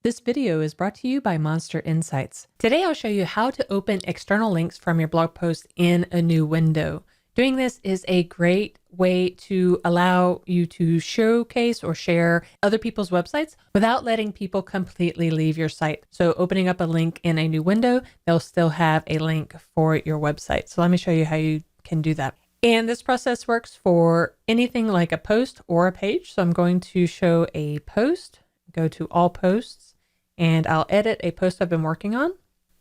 This video is brought to you by Monster Insights. Today I'll show you how to open external links from your blog post in a new window. Doing this is a great way to allow you to showcase or share other people's websites without letting people completely leave your site. So opening up a link in a new window, they'll still have a link for your website. So let me show you how you can do that. And this process works for anything like a post or a page. So I'm going to show a post, go to all posts, and I'll edit a post I've been working on.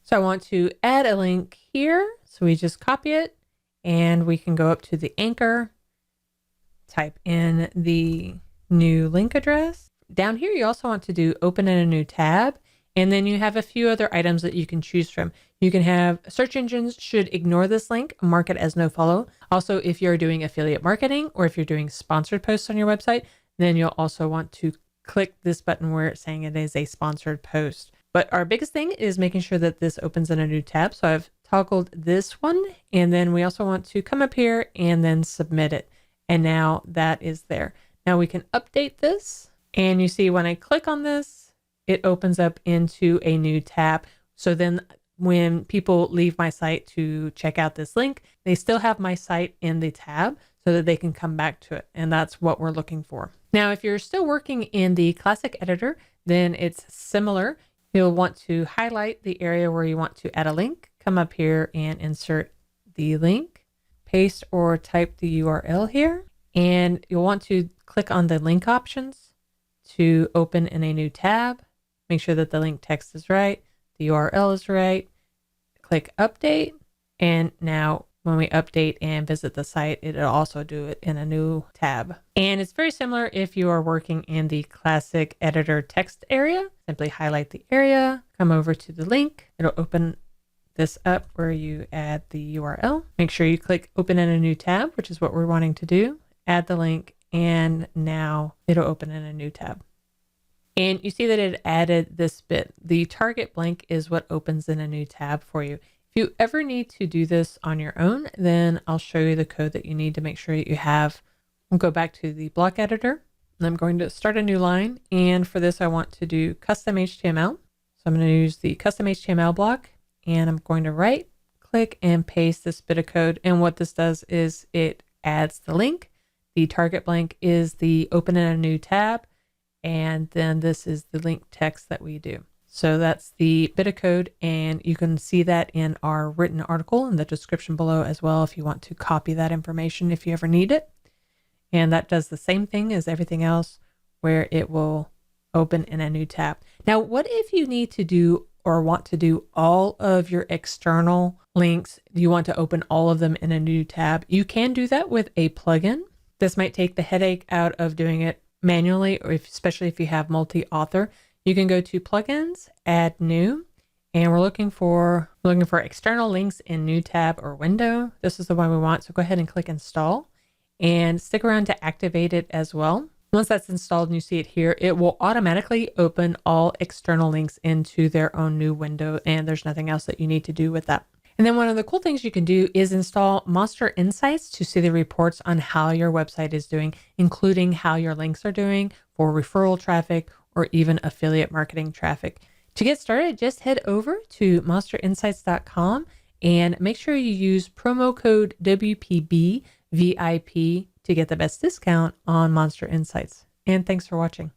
So I want to add a link here. So we just copy it and we can go up to the anchor, type in the new link address. Down here, you also want to do open in a new tab. And then you have a few other items that you can choose from. You can have search engines should ignore this link, mark it as no follow. Also, if you're doing affiliate marketing or if you're doing sponsored posts on your website, then you'll also want to click this button where it's saying it is a sponsored post. But our biggest thing is making sure that this opens in a new tab. So I've toggled this one, and then we also want to come up here and then submit it. And now that is there. Now we can update this, and you see when I click on this, it opens up into a new tab. So then when people leave my site to check out this link, they still have my site in the tab so that they can come back to it. And that's what we're looking for. Now, if you're still working in the classic editor, then it's similar. You'll want to highlight the area where you want to add a link, come up here and insert the link, paste or type the URL here. And you'll want to click on the link options to open in a new tab. Make sure that the link text is right, the URL is right. Click update. And now when we update and visit the site, it'll also do it in a new tab. And it's very similar if you are working in the classic editor text area. Simply highlight the area, come over to the link. It'll open this up where you add the URL. Make sure you click open in a new tab, which is what we're wanting to do. Add the link, and now it'll open in a new tab. And you see that it added this bit. The target blank is what opens in a new tab for you. If you ever need to do this on your own, then I'll show you the code that you need to make sure that you have. We'll go back to the block editor, and I'm going to start a new line. And for this, I want to do custom HTML. So I'm going to use the custom HTML block, and I'm going to right click and paste this bit of code. And what this does is it adds the link. The target blank is the open in a new tab. And then this is the link text that we do. So that's the bit of code, and you can see that in our written article in the description below as well if you want to copy that information if you ever need it. And that does the same thing as everything else where it will open in a new tab. Now, what if you need to do or want to do all of your external links? You want to open all of them in a new tab. You can do that with a plugin. This might take the headache out of doing it manually, or especially if you have multi-author. You can go to plugins, add new, and we're looking for external links in new tab or window. This is the one we want. So go ahead and click install and stick around to activate it as well. Once that's installed and you see it here, it will automatically open all external links into their own new window, and there's nothing else that you need to do with that. And then one of the cool things you can do is install Monster Insights to see the reports on how your website is doing, including how your links are doing for referral traffic or even affiliate marketing traffic. To get started, just head over to monsterinsights.com and make sure you use promo code WPBVIP to get the best discount on Monster Insights. And thanks for watching.